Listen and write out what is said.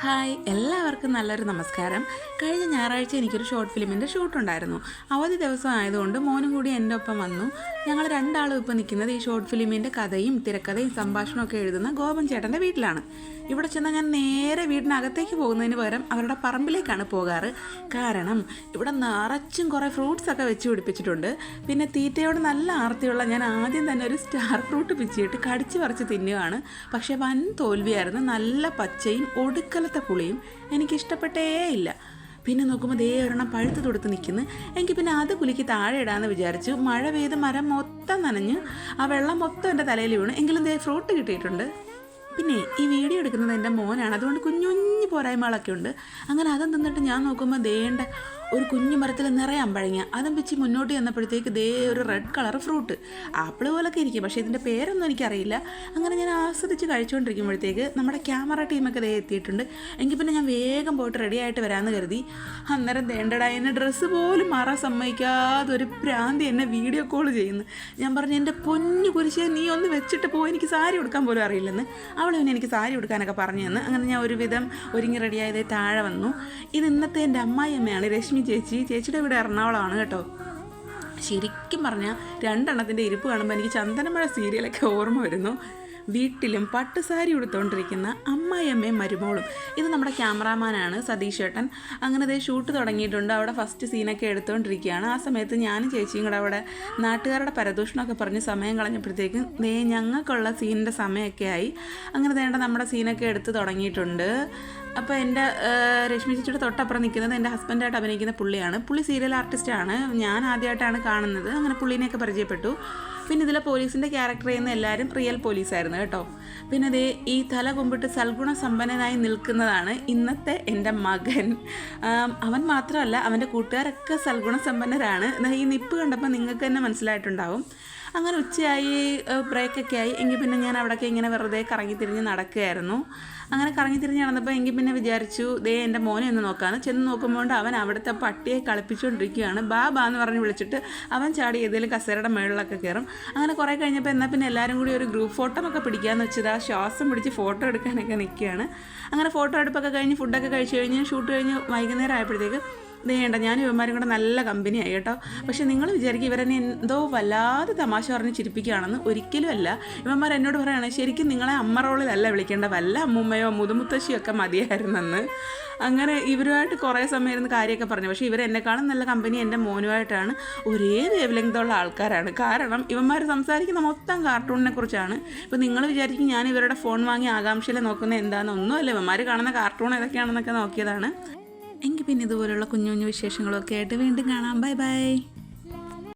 Hi, എല്ലാവർക്കും നല്ലൊരു നമസ്കാരം. കഴിഞ്ഞ ഞായറാഴ്ച എനിക്കൊരു ഷോർട്ട് ഫിലിമിൻ്റെ ഷൂട്ടുണ്ടായിരുന്നു. അവധി ദിവസം ആയതുകൊണ്ട് മോനും കൂടി എൻ്റെ ഒപ്പം വന്നു. ഞങ്ങൾ രണ്ടാളും ഇപ്പോൾ നിൽക്കുന്നത് ഈ ഷോർട്ട് ഫിലിമിൻ്റെ കഥയും തിരക്കഥയും സംഭാഷണമൊക്കെ എഴുതുന്ന ഗോപൻ ചേട്ടൻ്റെ വീട്ടിലാണ്. ഇവിടെ ചെന്നാൽ ഞാൻ നേരെ വീടിനകത്തേക്ക് പോകുന്നതിന് പകരം അവരുടെ പറമ്പിലേക്കാണ് പോകാറ്. കാരണം ഇവിടെ നിറച്ചും കുറേ ഫ്രൂട്ട്സൊക്കെ വെച്ച് പിടിപ്പിച്ചിട്ടുണ്ട്. പിന്നെ തീറ്റയോട് നല്ല ആർത്തിയുള്ള ഞാൻ ആദ്യം തന്നെ ഒരു സ്റ്റാർ ഫ്രൂട്ട് പിച്ചിട്ട് കടിച്ച് പറിച്ച് തിന്നുകയാണ്. പക്ഷേ വൻ തോൽവിയായിരുന്നു. നല്ല പച്ചയും ഒടുക്കലത്തെ പുളിയും എനിക്കിഷ്ടപ്പെട്ടേ ഇല്ല. പിന്നെ നോക്കുമ്പോൾ ദേ ഒരെണ്ണം പഴുത്ത് തൊടുത്ത് നിൽക്കുന്നു. എനിക്ക് പിന്നെ അത് കുലുക്കി താഴെ ഇടാമെന്ന് വിചാരിച്ചു. മഴ പെയ്ത് മരം മൊത്തം നനഞ്ഞ് ആ വെള്ളം മൊത്തം എൻ്റെ തലയിൽ വീണു. എങ്കിലും ദേ ഫ്രൂട്ട് കിട്ടിയിട്ടുണ്ട്. പിന്നെ ഈ വീഡിയോ എടുക്കുന്നത് എൻ്റെ മോനാണ്, അതുകൊണ്ട് കുഞ്ഞു കുഞ്ഞു പോരായ്മകളൊക്കെ ഉണ്ട്. അങ്ങനെ അതും തിന്നിട്ട് ഞാൻ നോക്കുമ്പോൾ ദേണ്ട ഒരു കുഞ്ഞു മരത്തിൽ നിറയെ അമ്പഴങ്ങ. അതും വെച്ച് മുന്നോട്ട് ചെന്നപ്പോഴത്തേക്ക് ദേ ഒരു റെഡ് കളർ ഫ്രൂട്ട്, ആപ്പിൾ പോലൊക്കെ ഇരിക്കും, പക്ഷേ ഇതിൻ്റെ പേരൊന്നും എനിക്കറിയില്ല. അങ്ങനെ ഞാൻ ആസ്വദിച്ച് കഴിച്ചുകൊണ്ടിരിക്കുമ്പോഴത്തേക്ക് നമ്മുടെ ക്യാമറ ടീമൊക്കെ ദേ എത്തിയിട്ടുണ്ട്. എങ്കിൽ പിന്നെ ഞാൻ വേഗം പോയിട്ട് റെഡി ആയിട്ട് വരാമെന്ന് കരുതി. അന്നേരം ദേണ്ടടാ എന്നെ ഡ്രസ്സ് പോലും മാറാൻ സമ്മതിക്കാതെ ഒരു പ്രാന്തി എന്നെ വീഡിയോ കോൾ ചെയ്യുന്നു. ഞാൻ പറഞ്ഞു, എൻ്റെ പൊന്നു കുരിശേ നീ ഒന്ന് വെച്ചിട്ട് പോയി, എനിക്ക് സാരി ഉടുക്കാൻ പോലും അറിയില്ലെന്ന്. അവൾ പിന്നെ എനിക്ക് സാരി ഉടുക്കാനൊക്കെ പറഞ്ഞു തന്നു. അങ്ങനെ ഞാൻ ഒരുവിധം ഒരുങ്ങി റെഡിയായതേ താഴെ വന്നു. ഇത് ഇന്നത്തെ എൻ്റെ അമ്മായിയമ്മയാണ്, രശ്മി ചേച്ചി. ചേച്ചിയുടെ ഇവിടെ എറണാകുളമാണ് കേട്ടോ. ശരിക്കും പറഞ്ഞാൽ രണ്ടെണ്ണത്തിൻ്റെ ഇരിപ്പ് കാണുമ്പോൾ എനിക്ക് ചന്ദനമഴ സീരിയലൊക്കെ ഓർമ്മ വരുന്നു. വീട്ടിലും പട്ടുസാരി ഉടുത്തുകൊണ്ടിരിക്കുന്ന അമ്മായിയമ്മയും മരുമോളും. ഇത് നമ്മുടെ ക്യാമറാമാനാണ് സതീഷ് ചേട്ടൻ. അങ്ങനെ ദേ ഷൂട്ട് തുടങ്ങിയിട്ടുണ്ട്. അവിടെ ഫസ്റ്റ് സീനൊക്കെ എടുത്തുകൊണ്ടിരിക്കുകയാണ്. ആ സമയത്ത് ഞാനും ചേച്ചിയും കൂടെ അവിടെ നാട്ടുകാരുടെ പരദൂഷണമൊക്കെ പറഞ്ഞ് സമയം കളഞ്ഞപ്പോഴത്തേക്കും ദേ ഞങ്ങൾക്കുള്ള സീനിൻ്റെ സമയമൊക്കെ ആയി. അങ്ങനെ വേണ്ട നമ്മുടെ സീനൊക്കെ എടുത്ത് തുടങ്ങിയിട്ടുണ്ട്. അപ്പോൾ എൻ്റെ രശ്മി ചേച്ചിയുടെ തൊട്ടപ്പുറം നിൽക്കുന്നത് എൻ്റെ ഹസ്ബൻഡായിട്ട് അഭിനയിക്കുന്ന പുള്ളിയാണ്. പുള്ളി സീരിയൽ ആർട്ടിസ്റ്റാണ്. ഞാൻ ആദ്യമായിട്ടാണ് കാണുന്നത്. അങ്ങനെ പുള്ളീനെയൊക്കെ പരിചയപ്പെട്ടു. പിന്നെ ഇതിലെ പോലീസിൻ്റെ ക്യാരക്ടർ ചെയ്യുന്ന എല്ലാവരും റിയൽ പോലീസായിരുന്നു കേട്ടോ. പിന്നെ ദേ ഈ തല കുമ്പിട്ട് സൽഗുണ സമ്പന്നനായി നിൽക്കുന്നതാണ് ഇന്നത്തെ എൻ്റെ മകൻ. അവൻ മാത്രമല്ല, അവൻ്റെ കൂട്ടുകാരൊക്കെ സൽഗുണ സമ്പന്നരാണ്. ഈ നിപ്പ് കണ്ടപ്പോൾ നിങ്ങൾക്ക് തന്നെ മനസ്സിലായിട്ടുണ്ടാവും. അങ്ങനെ ഉച്ചയായി, ബ്രേക്കൊക്കെ ആയി. എങ്കിൽ പിന്നെ ഞാൻ അവിടെയൊക്കെ ഇങ്ങനെ വെറുതെ കറങ്ങിത്തിരിഞ്ഞ് നടക്കുകയായിരുന്നു. അങ്ങനെ കറങ്ങിത്തിരിഞ്ഞ് നടന്നപ്പോൾ എങ്കിൽ പിന്നെ വിചാരിച്ചു ദേ എൻ്റെ മോനെ ഒന്ന് നോക്കാമെന്ന്. ചെന്ന് നോക്കുമ്പോൾ അവൻ അവിടുത്തെ പട്ടിയെ കളിപ്പിച്ചുകൊണ്ടിരിക്കുകയാണ്. ബാബാ എന്ന് പറഞ്ഞ് വിളിച്ചിട്ട് അവൻ ചാടി ഏതെങ്കിലും കസേരയുടെ മുകളിലൊക്കെ കയറും. അങ്ങനെ കുറേ കഴിഞ്ഞപ്പോൾ എന്നാൽ പിന്നെ എല്ലാവരും കൂടി ഒരു ഗ്രൂപ്പ് ഫോട്ടോ ഒക്കെ പിടിക്കാമെന്ന് വെച്ചത് ആ ശ്വാസം പിടിച്ച് ഫോട്ടോ എടുക്കാനൊക്കെ നിൽക്കുകയാണ്. അങ്ങനെ ഫോട്ടോ എടുപ്പൊക്കെ കഴിഞ്ഞ് ഫുഡൊക്കെ കഴിച്ച് കഴിഞ്ഞ് ഷൂട്ട് കഴിഞ്ഞ് വൈകുന്നേരം ആയപ്പോഴത്തേക്ക് വേണ്ട ഞാൻ ഇവന്മാരും കൂടെ നല്ല കമ്പനിയായി കേട്ടോ. പക്ഷേ നിങ്ങൾ വിചാരിക്കും ഇവരെന്നെ എന്തോ വല്ലാതെ തമാശ പറഞ്ഞ് ചിരിപ്പിക്കുകയാണെന്ന്. ഒരിക്കലും അല്ല. ഇവന്മാർ എന്നോട് പറയുകയാണ്, ശരിക്കും നിങ്ങളെ അമ്മ റോളിലല്ല വിളിക്കേണ്ട, വല്ല അമ്മൂമ്മയോ മുതുമുത്തശ്ശിയോ ഒക്കെ മതിയായിരുന്നെന്ന്. അങ്ങനെ ഇവരുമായിട്ട് കുറേ സമയം ഇരുന്ന് കാര്യമൊക്കെ പറഞ്ഞു. പക്ഷേ ഇവരെന്നെക്കാളും നല്ല കമ്പനി എൻ്റെ മോനുമായിട്ടാണ്. ഒരേ വേവ് ലെങ്തുള്ള ആൾക്കാരാണ്. കാരണം ഇവന്മാർ സംസാരിക്കുന്ന മൊത്തം കാർട്ടൂണിനെ കുറിച്ചാണ്. ഇപ്പോൾ നിങ്ങൾ വിചാരിക്കും ഞാൻ ഇവരുടെ ഫോൺ വാങ്ങി ആകാംക്ഷയിൽ നോക്കുന്നത് എന്താണെന്ന്. ഒന്നുമല്ല, ഇവന്മാർ കാണുന്ന കാർട്ടൂൺ ഏതൊക്കെയാണെന്നൊക്കെ നോക്കിയതാണ്. എങ്കിൽ പിന്നെ ഇതുപോലുള്ള കുഞ്ഞു കുഞ്ഞു വിശേഷങ്ങളൊക്കെ ആയിട്ട് വീണ്ടും കാണാം. Bye bye.